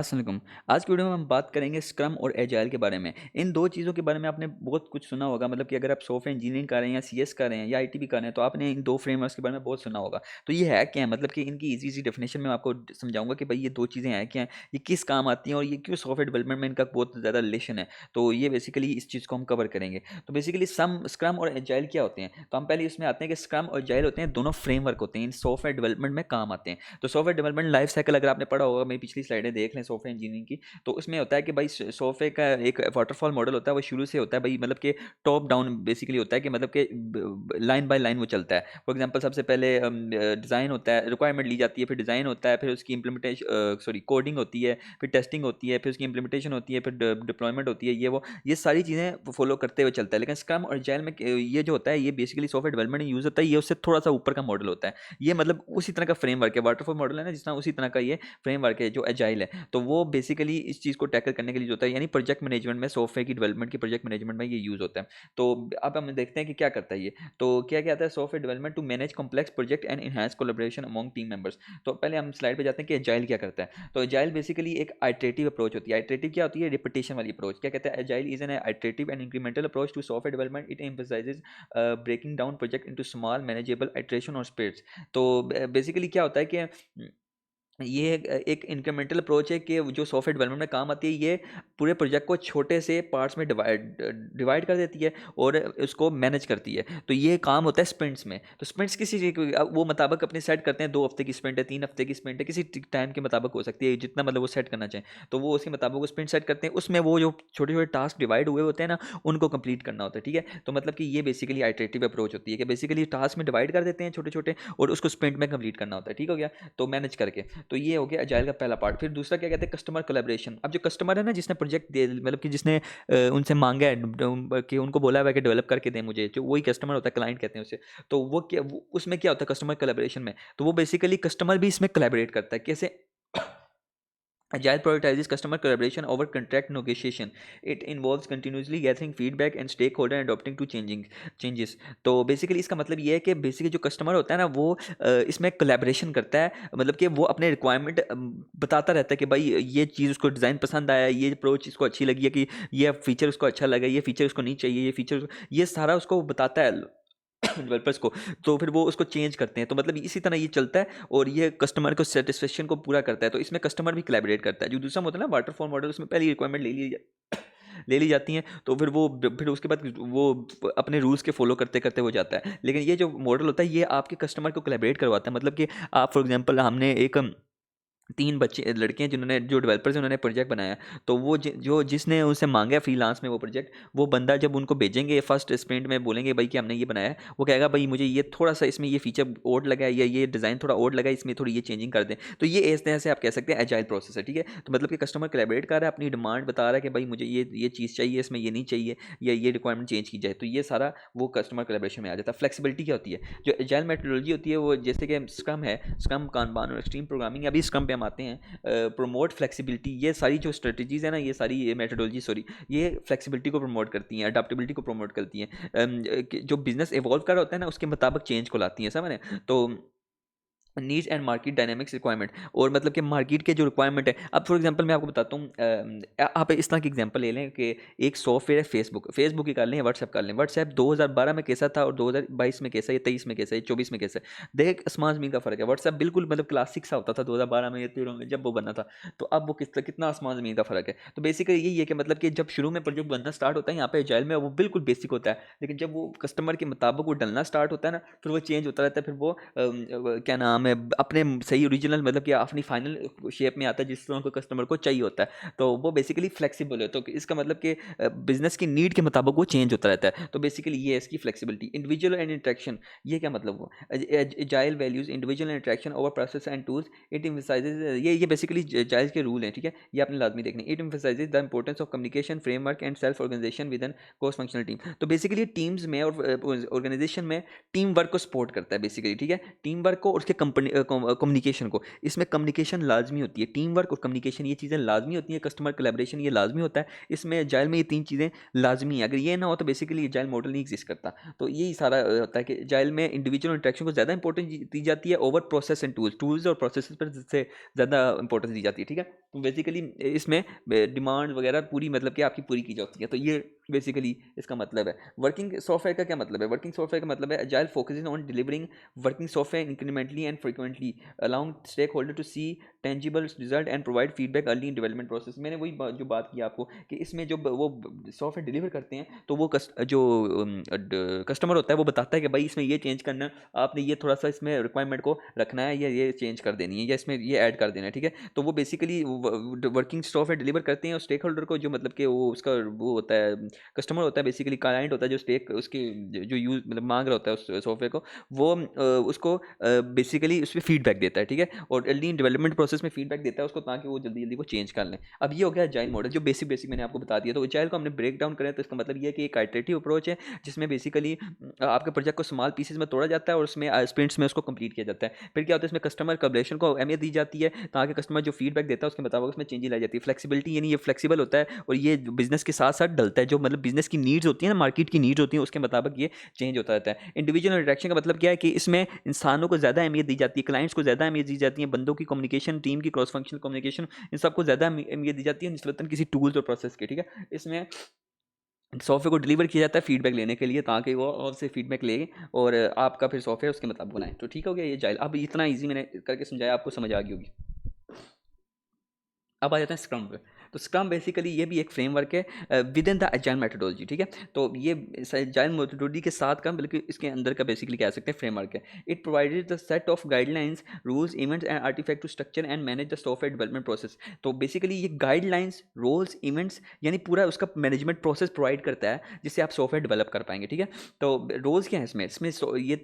अस्सलामुअलैकुम। आज की वीडियो में हम बात करेंगे स्क्रम और एजाइल के बारे में। इन 2 चीज़ों के बारे में आपने बहुत कुछ सुना होगा, मतलब कि अगर आप सॉफ्टवेयर इंजीनियरिंग कर रहे हैं या सीएस कर रहे हैं या आईटी भी कर रहे हैं, तो आपने इन 2 फ्रेमवर्क्स के बारे में बहुत सुना होगा। तो ये है क्या है? मतलब कि इनकी ईज़ी-सी डेफिनेशन मैं आपको समझाऊँगा कि भाई ये 2 चीज़ें हैं क्या हैं, ये किस काम आती हैं और ये क्यों सॉफ्टवेयर डेवलपमेंट में इनका बहुत ज़्यादा रिलेशन है। तो ये बेसिकली इस चीज़ को हम कवर करेंगे। तो बेसिकली सम स्क्रम और एजाइल क्या होते हैं? तो हम पहले इसमें आते हैं कि स्क्रम और एजाइल होते हैं, दोनों फ्रेमवर्क होते हैं, इन सॉफ्टवेयर डेवलपमेंट में काम आते हैं। तो सॉफ्टवेयर डेवलपमेंट लाइफ साइकिल अगर आपने पढ़ा होगा, मेरी पिछली स्लाइडें देख लें सॉफ्टवेयर इंजीनियरिंग की, तो उसमें होता है कि भाई सोफे का एक वाटरफॉल मॉडल होता है, वो शुरू से होता है भाई, मतलब कि टॉप डाउन बेसिकली होता है कि मतलब कि लाइन बाय लाइन वो चलता है। फॉर एग्जांपल सबसे पहले डिज़ाइन होता है, रिक्वायरमेंट ली जाती है, फिर डिज़ाइन होता है, फिर उसकी इम्प्लीमेंटेशन सॉरी कोडिंग होती है, फिर टेस्टिंग होती है, फिर उसकी इम्प्लीमेंटेशन होती है, फिर डिप्लॉयमेंट होती है, ये सारी चीज़ें फॉलो करते हुए चलता है। लेकिन स्क्रम और एजाइल में ये जो होता है, ये बेसिकली सॉफ्टवेयर डेवलपमेंट में यूज़ होता है, ये उससे थोड़ा सा ऊपर का मॉडल होता है। ये मतलब उसी तरह का फ्रेमवर्क है, वाटरफॉल मॉडल है ना जिस तरह, उसी तरह का ये फ्रेमवर्क है जो एजाइल है। तो वो बेसिकली इस चीज़ को टैकल करने के लिए जो होता है, यानी प्रोजेक्ट मैनेजमेंट में, सॉफ्टवेयर की डेवलपमेंट की प्रोजेक्ट मैनेजमेंट में ये यूज़ होता है। तो अब हम देखते हैं कि क्या करता है ये। तो क्या क्या आता है software development to manage complex project and enhance collaboration among team members. तो पहले हम स्लाइड पे जाते हैं कि एजाइल क्या करता है। तो एजाइल बेसिकली एक आइटरेटिव अप्रोच होती है। आइटरेटिव क्या होती है? रिपीटेशन वाली अप्रोच। क्या कहते हैं? Agile is an iterative and incremental approach to software development. It emphasises breaking down project into small manageable iteration और स्प्रिंट्स। तो बेसिकली क्या होता है कि ये एक इंक्रीमेंटल अप्रोच है कि जो सॉफ्टवेयर डेवलपमेंट में काम आती है, ये पूरे प्रोजेक्ट को छोटे से पार्ट्स में डिवाइड डिवाइड कर देती है और उसको मैनेज करती है। तो ये काम होता है स्प्रिंट्स में। तो स्प्रिंट्स किसी चीज़ वो मुताबिक अपने सेट करते हैं, 2 हफ्ते की स्प्रिंट है, 3 हफ्ते की स्प्रिंट है, किसी टाइम के मुताबिक हो सकती है, जितना मतलब वो सेट करना चाहें। तो वो उसके मुताबिक वो स्प्रिंट सेट करते हैं, उसमें वो जो छोटे छोटे टास्क डिवाइड हुए होते हैं ना, उनको कंप्लीट करना होता है। ठीक है, तो मतलब कि ये बेसिकली आइटरेटिव अप्रोच होती है कि बेसिकली टास्क में डिवाइड कर देते हैं छोटे छोटे, और उसको स्प्रिंट में कंप्लीट करना होता है। ठीक हो गया, तो मैनेज करके। तो ये हो गया एजाइल का पहला पार्ट। फिर दूसरा क्या कहते हैं? Customer collaboration. अब जो कस्टमर है ना, जिसने प्रोजेक्ट दे, मतलब कि जिसने उनसे मांगा है कि उनको बोला हुआ है कि डेवलप करके दें मुझे, जो वही कस्टमर होता है, क्लाइंट कहते हैं उसे। तो उसमें क्या होता है कस्टमर कोलैबोरेशन में? तो वो बेसिकली कस्टमर भी इसमें कोलैबोरेट करता है। कैसे? Agile prioritizes customer collaboration over contract negotiation. It involves continuously gathering feedback and stakeholder and adopting to changing changes. तो बेसिकली इसका मतलब ये है कि बेसिकली जो कस्टमर होता है ना, वो इसमें कोलैबोरेशन करता है, मतलब कि वो अपने रिक्वायरमेंट बताता रहता है कि भाई ये चीज़ उसको डिज़ाइन पसंद आया, ये अप्रोच इसको अच्छी लगी है, कि ये फीचर उसको अच्छा लगा, ये फीचर उसको नहीं चाहिए, ये फीचर, ये सारा उसको बताता है डेवलपर्स को। तो फिर वो उसको चेंज करते हैं। तो मतलब इसी तरह ये चलता है और ये कस्टमर को सेटिस्फेक्शन को पूरा करता है। तो इसमें कस्टमर भी कोलैबोरेट करता है। जो दूसरा होता है ना वाटरफॉल मॉडल, उसमें पहले रिक्वायरमेंट ले ली जाती हैं, तो फिर उसके बाद वो अपने रूल्स के फॉलो करते करते हो जाता है। लेकिन ये जो मॉडल होता है, ये आपके कस्टमर को कोलैबोरेट करवाता है। मतलब कि आप फॉर एग्जांपल, हमने एक 3 बच्चे लड़के हैं जिन्होंने, जो डेवलपर्स हैं, उन्होंने प्रोजेक्ट बनाया। तो वो जो जिसने उनसे माँगा है फ्रीलांस में वो प्रोजेक्ट, वो बंदा जब उनको भेजेंगे फर्स्ट स्प्रिंट में, बोलेंगे भाई कि हमने ये बनाया है, वो कहेगा भाई मुझे ये थोड़ा-सा इसमें ये फीचर ओड लगा है, या ये डिज़ाइन थोड़ा ओड लगा है, इसमें थोड़ी ये चेंजिंग कर दें। तो ये इस तरह से आप कह सकते हैं एजाइल प्रोसेस है, ठीक है? तो मतलब कि कस्टमर कोलैबोरेट कर रहा है, अपनी डिमांड बता रहा है कि भाई मुझे ये चीज़ चाहिए, इसमें ये नहीं चाहिए, या ये रिक्वायरमेंट चेंज की जाए। तो ये सारा वो कस्टमर कोलैबोरेशन में आ जाता है। फ्लेक्सिबिलिटी क्या होती है? जो एजाइल मेथोडोलॉजी होती है, वो जैसे कि स्क्रम है, स्क्रम, कानबान और एक्सट्रीम प्रोग्रामिंग, अभी स्क्रम पे हम आते हैं। प्रमोट फ्लेक्सिबिलिटी, ये सारी जो स्ट्रेटजीज़ है ना, ये सारी ये मेथोडोलॉजी, सॉरी, ये फ्लेक्सिबिलिटी को प्रमोट करती हैं, अडैप्टेबिलिटी को प्रमोट करती हैं। जो बिजनेस इवॉल्व कर रहा होता है ना, उसके मुताबिक चेंज को लाती हैं, समझ रहे हैं? तो needs and market dynamics requirement, और मतलब कि मार्केट के जो रिक्वायरमेंट है। अब फॉर एग्जांपल मैं आपको बताता हूँ, आप इस तरह की एग्जांपल ले लें कि एक सॉफ्टवेयर है फेसबुक ही कर लें, व्हाट्सएप कर लें। व्हाट्सएप 2012 में कैसा था और 2022 में कैसा है, 23 में कैसा है, 24 में कैसा है, देख आसमान ज़मीन का फ़र्क है। व्हाट्सएप बिल्कुल मतलब क्लासिक सा होता था 2012 में या 13 में जब वो बना था, तो अब वो कितना आसमान ज़मीन का फ़र्क है। तो बेसिकली यही है कि मतलब कि जब शुरू में प्रोजेक्ट बनना स्टार्ट होता है यहाँ पे एजाइल में, वो बिल्कुल बेसिक होता है, लेकिन जब वो कस्टमर के मुताबिक वो डलना स्टार्ट होता है ना, फिर वो चेंज होता रहता है। फिर वो क्या नाम है, अपने सही ओरिजिनल, मतलब कि अपनी फाइनल शेप में आता है जिस तरह को कस्टमर को चाहिए होता है। तो वो बेसिकली फ्लेक्सिबल है। तो इसका मतलब कि बिजनेस की नीड के मुताबिक वो चेंज होता रहता है। तो बेसिकली ये है इसकी फ्लेक्सिबिलिटी। इंडिविजुअल एंड इंटरेक्शन, ये क्या मतलब हुआ? Agile values individual interaction over process and tools. It emphasises, ये बेसिकली एजाइल के रूल हैं, ठीक है? ये आपने लाजमी देखने। It emphasises the importance of communication framework and self organisation with an cross functional team. तो बेसिकली टीम्स में और ऑर्गेनाइजेशन में टीम वर्क को सपोर्ट करता है बेसिकली, ठीक है? टीम वर्क को और उसके कम्युनिकेशन को, इसमें कम्युनिकेशन लाजमी होती है, टीम वर्क और कम्युनिकेशन ये चीज़ें लाजमी होती हैं, कस्टमर कोलैबोरेशन ये लाजमी होता है। इसमें एजाइल में ये 3 चीज़ें लाजमी है, अगर ये ना हो तो बेसिकली एजाइल मॉडल नहीं एग्जिस्ट करता। तो यही सारा होता है कि एजाइल में इंडिविजुअल इंटरेक्शन को ज़्यादा इंपॉर्टेंस दी जाती है ओवर प्रोसेस एंड टूल्स और प्रोसेस पर से ज़्यादा इंपॉर्टेंस दी जाती है, ठीक है। तो बेसिकली इसमें डिमांड वगैरह पूरी मतलब कि आपकी पूरी की जाती है। तो ये बेसिकली इसका मतलब है। वर्किंग सॉफ्टवेयर का क्या मतलब है? वर्किंग सॉफ्टवेयर का मतलब है agile focusing on delivering working software incrementally and frequently allowing stakeholder to see tangible result and provide feedback early in development process. मैंने वही जो बात की आपको कि इसमें जो वो सॉफ्टवेयर डिलीवर करते हैं तो वो जो कस्टमर होता है वो बताता है कि भाई इसमें ये चेंज करना है, आपने ये थोड़ा सा इसमें रिक्वायरमेंट को रखना है या ये चेंज कर देनी है या इसमें ये ऐड कर देना है, ठीक है। तो वो बेसिकली वर्किंग सॉफ्टवेयर डिलीवर करते हैं और स्टेक होल्डर को जो मतलब कि वो उसका वो होता है, कस्टमर होता है, बेसिकली क्लाइंट होता है जो स्टेक उसकी जो यूज मतलब मांग रहा होता है उस सॉफ्टवेयर को, वो उसको बेसिकली उस पर फीडबैक देता है, ठीक है। और अर्ली डेवलपमेंट प्रोसेस में फीडबैक देता है उसको ताकि वो जल्दी जल्दी को चेंज कर लें। अब ये हो गया एजाइल मॉडल जो बेसिक मैंने आपको बता दिया। तो एजाइल को हमने ब्रेक डाउन करें तो इसका मतलब ये है कि एक आइटरेटिव अप्रोच है जिसमें बेसिकली आपके प्रोजेक्ट को स्मॉल पीसेज में तोड़ा जाता है और उसमें स्प्रिंट्स में उसको कंप्लीट किया जाता है। फिर क्या होता है इसमें कस्टमर कोलैबोरेशन को अहमियत दी जाती है ताकि कस्टमर जो फीडबैक देता है उसके मुताबिक उसमें चेंजेस लाई जाती है। फ्लेक्सिबिलिटी यानी ये फ्लेक्सिबल होता है और ये बिजनेस के साथ साथ डलता है, जो मतलब बिजनेस की नीड्स होती है ना, मार्केट की नीड्स होती है उसके मुताबिक ये चेंज होता रहता है। इंडिविजुअल इंटरेक्शन का मतलब क्या है कि इसमें इंसानों को ज़्यादा अहमियत दी जाती है, क्लाइंट्स को ज़्यादा अहमियत दी जाती है, बंदों की कम्युनिकेशन, टीम की क्रॉस फंक्शनल कम्युनिकेशन, इन सबको ज़्यादा अहमियत दी जाती है निस्बतन किसी टूल्स और प्रोसेस के, ठीक है। इसमें सॉफ्टवेयर को डिलीवर किया जाता है फीडबैक लेने के लिए ताकि वो आपसे फीडबैक ले और आपका फिर सॉफ्टवेयर उसके मुताबिक बनाए। तो ठीक हो गया ये जाइल। अब इतना ईजी मैंने करके समझाया, आपको समझ आ गई होगी। अब आ जाते हैं स्क्रम पे। तो स्क्रम बेसिकली ये भी एक फ्रेमवर्क है with in the agile methodology, ठीक है। तो ये एजाइल मेथोडोलॉजी के साथ का बल्कि इसके अंदर का बेसिकली कह सकते हैं फ्रेमवर्क है। It provided the set of guidelines, rules, events and artifact to structure and manage the software development process. तो बेसिकली ये गाइडलाइंस, रूल्स, इवेंट्स यानी पूरा उसका मैनेजमेंट प्रोसेस प्रोवाइड करता है जिससे आप सॉफ्टवेयर डेवलप कर पाएंगे, ठीक है। तो रोल्स क्या है इसमें ये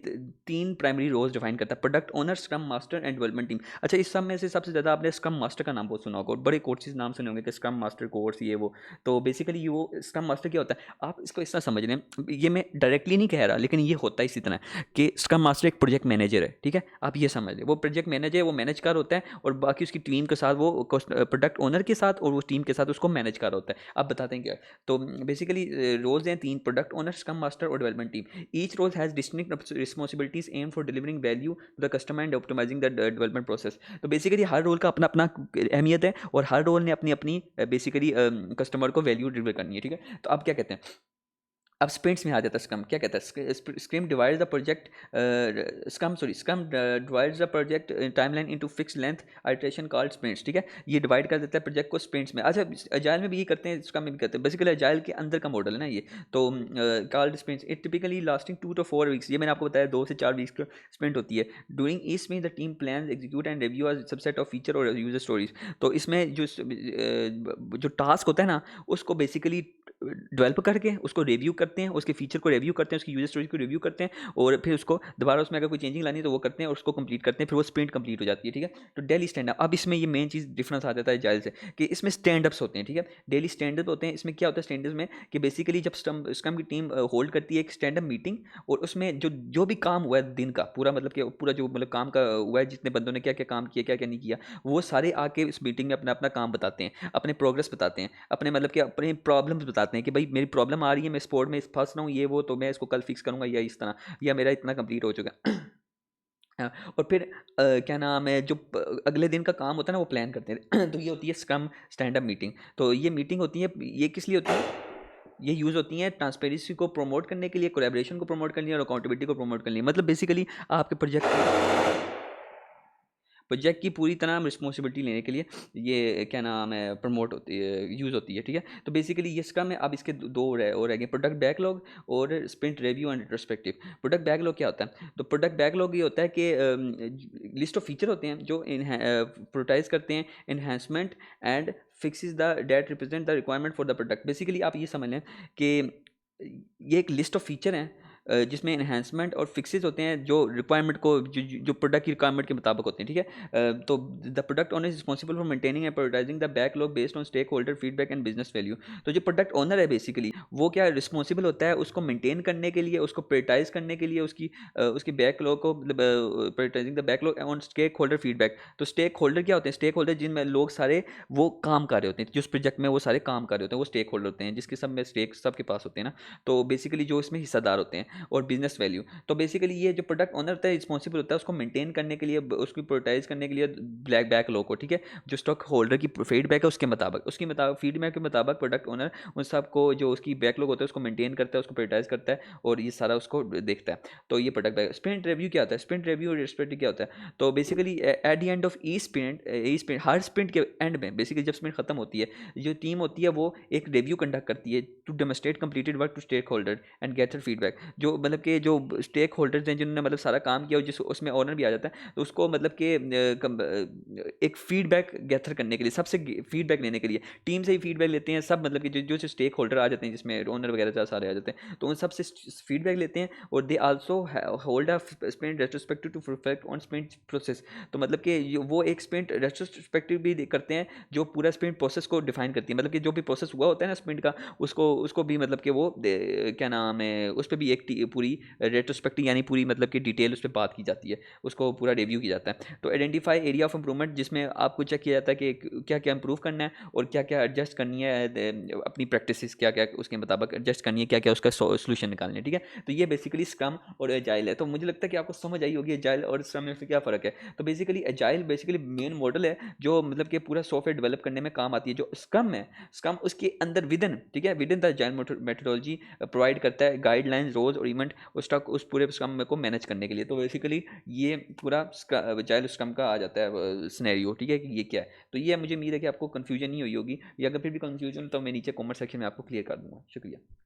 3 प्राइमरी रोल्स डिफाइन करता है: product owner, scrum master and development team. अच्छा, इस सब में से सबसे ज़्यादा आपने स्क्रम मास्टर का नाम बहुत सुना होगा और बड़े कोर्सेज नाम सुने होंगे कि स्क्रम मास्टर कोर्स ये वो। तो बेसिकली ये वो स्क्रम मास्टर क्या होता है, आप इसको इस तरह समझ लें, ये मैं डायरेक्टली नहीं कह रहा लेकिन ये होता है इसी तरह कि स्क्रम मास्टर एक प्रोजेक्ट मैनेजर है, ठीक है। आप ये समझ लें वो प्रोजेक्ट मैनेजर है, वो मैनेज कर होता है और बाकी उसकी टीम के साथ वो प्रोडक्ट ओनर के साथ और उस टीम के साथ उसको मैनेज कर होता है। आप बताते हैं क्या। तो बेसिकली रोल्स हैं 3: प्रोडक्ट ओनर, स्क्रम मास्टर और development team. Each role has distinct responsibilities aim for delivering value to the customer and optimising the development process. तो बेसिकली हर रोल का अपना अपना अहमियत है और हर रोल ने अपनी अपनी बेसिकली कस्टमर को वैल्यू डिलीवर करनी है, ठीक है। तो अब क्या कहते हैं, अब स्प्रिंट्स में आ जाता है स्क्रम। क्या कहता है scrum divides the project scrum divides the project timeline into fix length iteration called sprints, ठीक है। ये डिवाइड कर देता है प्रोजेक्ट को स्प्रिंट्स में। अच्छा, अजाइल में भी ये करते हैं, स्क्रम में भी करते हैं, बेसिकली अजाइल के अंदर का मॉडल है ना ये। तो called sprints it typically lasting 2 to 4 weeks. ये मैंने आपको बताया 2 से 4 वीक्स का स्प्रिंट होती है। ड्यूरिंग ईच में the team plan execute and review are subset of feature और यूजर स्टोरीज। तो इसमें जो टास्क होता है ना उसको बेसिकली डेवलप करके उसको रिव्यू करते हैं, उसके फीचर को रिव्यू करते हैं, उसकी यूजर स्टोरीज को रिव्यू करते हैं और फिर उसको दोबारा उसमें अगर कोई चेंजिंग लानी है तो वो करते हैं और उसको कंप्लीट करते हैं, फिर वो स्प्रिंट कंप्लीट हो जाती है, ठीक है। तो डेली स्टैंड अप, अब इसमें ये मेन चीज़ डिफरेंस आ जाता है जाइल से कि इसमें स्टैंड अप्स होते हैं, ठीक है। डेली स्टैंड अप होते हैं। इसमें क्या होता है स्टैंड में कि बेसिकली जब स्क्रम की टीम होल्ड करती है एक स्टैंड अप मीटिंग और उसमें जो भी काम हुआ है दिन का पूरा, मतलब कि पूरा जो मतलब काम का हुआ है, जितने बंदों ने क्या क्या काम किया क्या क्या नहीं किया, वो सारे आके इस मीटिंग में अपना अपना काम बताते हैं, अपने प्रोग्रेस बताते हैं, अपने मतलब कि अपने प्रॉब्लम्स बताते हैं कि भाई मेरी प्रॉब्लम आ रही है, मैं स्पोर्ट में फंस रहा हूँ ये वो, तो मैं इसको कल फिक्स करूँगा या इस तरह, या मेरा इतना कंप्लीट हो चुका है। हाँ, और फिर क्या नाम है जो अगले दिन का काम होता है ना वो प्लान करते हैं। तो ये होती है स्क्रम स्टैंड अप मीटिंग। तो ये मीटिंग होती है, ये किस लिए होती है, ये यूज़ होती है ट्रांसपेरेंसी को प्रमोट करने के लिए, कोलैबोरेशन को प्रमोट करने के लिए और अकाउंटेबिलिटी को प्रमोट करने के लिए। मतलब बेसिकली आपके प्रोजेक्ट की पूरी तरह रिस्पॉन्सिबिलिटी लेने के लिए ये क्या नाम है प्रमोट होती है, यूज़ होती है, ठीक है। तो बेसिकली ये स्क्रम है। अब इसके दो रह गए, प्रोडक्ट बैकलॉग और sprint review and retrospective. Product backlog क्या होता है, तो प्रोडक्ट बैकलॉग ये होता है कि लिस्ट ऑफ फीचर होते हैं जो प्रोटाइज करते हैं enhancement and fixes the that represent the requirement for the product. Basically आप ये समझ लें कि ये एक लिस्ट ऑफ फीचर हैं जिसमें इन्हांसमेंट और फिक्सेस होते हैं जो रिक्वायरमेंट को जो प्रोडक्ट की रिक्वायरमेंट के मुताबिक होते हैं, ठीक है। तो the product owner is responsible for maintaining and prioritising the backlog based on stakeholder feedback and business value. तो जो प्रोडक्ट ओनर है बेसिकली वो क्या रिस्पॉन्सिबल होता है उसको मेंटेन करने के लिए, उसको प्रायोरिटाइज करने के लिए, उसकी बैकलॉग को prioritising the backlog on stakeholder feedback. तो स्टेक होल्डर क्या होते हैं? स्टेक होल्डर जिनमें लोग सारे वो काम कर रहे होते हैं, जिस प्रोजेक्ट में वो सारे काम कर रहे होते हैं वो स्टेक होल्डर होते हैं, जिसके सब में स्टेक सबके पास होते हैं ना। तो बेसिकली जो इसमें हिस्सेदार होते हैं, और बिजनेस वैल्यू। तो बेसिकली ये जो प्रोडक्ट ओनर होता है रिस्पॉन्सिबल होता है उसको मेंटेन करने के लिए, उसको प्रायोरिटाइज करने के लिए ब्लैक बैकलॉग को, ठीक है। जो स्टॉक होल्डर की फीडबैक है उसके मुताबिक फीडबैक के मुताबिक प्रोडक्ट ओनर उन सबको जो उसकी बैकलॉग होता है उसको मेंटेन करता है, उसको प्रायोरिटाइज करता है और ये सारा उसको देखता है। तो ये प्रोडक्ट बैक। स्प्रिंट रिव्यू क्या होता है? स्प्रिंट रिव्यू और रिस्पेक्ट क्या होता है? तो basically at the end of E sprint her sprint के एंड में बेसिकली जब स्प्रिंट खत्म होती है, जो टीम होती है वो एक रिव्यू कंडक्ट करती है to demonstrate completed work to stakeholder and get feedback. जो मतलब कि जो स्टेक होल्डर्स हैं जिन्होंने मतलब सारा काम किया और जिस उसमें ओनर भी आ जाता है, तो उसको मतलब कि एक फीडबैक गैथर करने के लिए, सबसे फीडबैक लेने के लिए टीम से ही फीडबैक लेते हैं सब, मतलब कि जो जो स्टेक होल्डर आ जाते हैं जिसमें ओनर वगैरह सारे आ जाते हैं, तो उन सबसे फीडबैक लेते हैं। और they also hold a sprint retrospective to reflect on sprint process. तो मतलब कि वो एक स्प्रिंट रेट्रोस्पेक्टिव भी करते हैं जो पूरा स्प्रिंट प्रोसेस को डिफाइन करती है, मतलब कि जो भी प्रोसेस हुआ होता है ना स्प्रिंट का, उसको उसको भी मतलब कि वो क्या नाम है उस पर भी एक पूरी रेट्रोस्पेक्टिव यानी पूरी मतलब कि डिटेल उस पर बात की जाती है, उसको पूरा रिव्यू किया जाता है। तो आइडेंटिफाई एरिया ऑफ इंप्रूवमेंट, जिसमें आपको चेक किया जाता है कि क्या क्या इंप्रूव करना है और क्या क्या एडजस्ट करनी है, अपनी प्रैक्टिस क्या क्या उसके मुताबिक एडजस्ट करनी है, क्या क्या उसका सोल्यूशन निकालने, ठीक है। तो ये बेसिकली स्क्रम और एजाइल है। तो मुझे लगता है कि आपको समझ आई होगी एजाइल और स्क्रम में से क्या फ़र्क है। तो basically agile basically main model है जो मतलब कि पूरा सॉफ्टवेयर डेवलप करने में काम आती है। जो स्क्रम है, स्क्रम उसके अंदर विदन, ठीक है, within the agile methodology provide करता है गाइडलाइंस, रोल्स और इवेंट उस पूरे स्क्रम को मैनेज करने के लिए। तो बेसिकली ये पूरा एजाइल स्क्रम का आ जाता है सिनेरियो, ठीक है, कि ये क्या है। तो ये मुझे उम्मीद है कि आपको कन्फ्यूजन नहीं हुई होगी, या अगर फिर भी कन्फ्यूजन तो मैं नीचे कमेंट सेक्शन में आपको क्लियर कर दूंगा। शुक्रिया।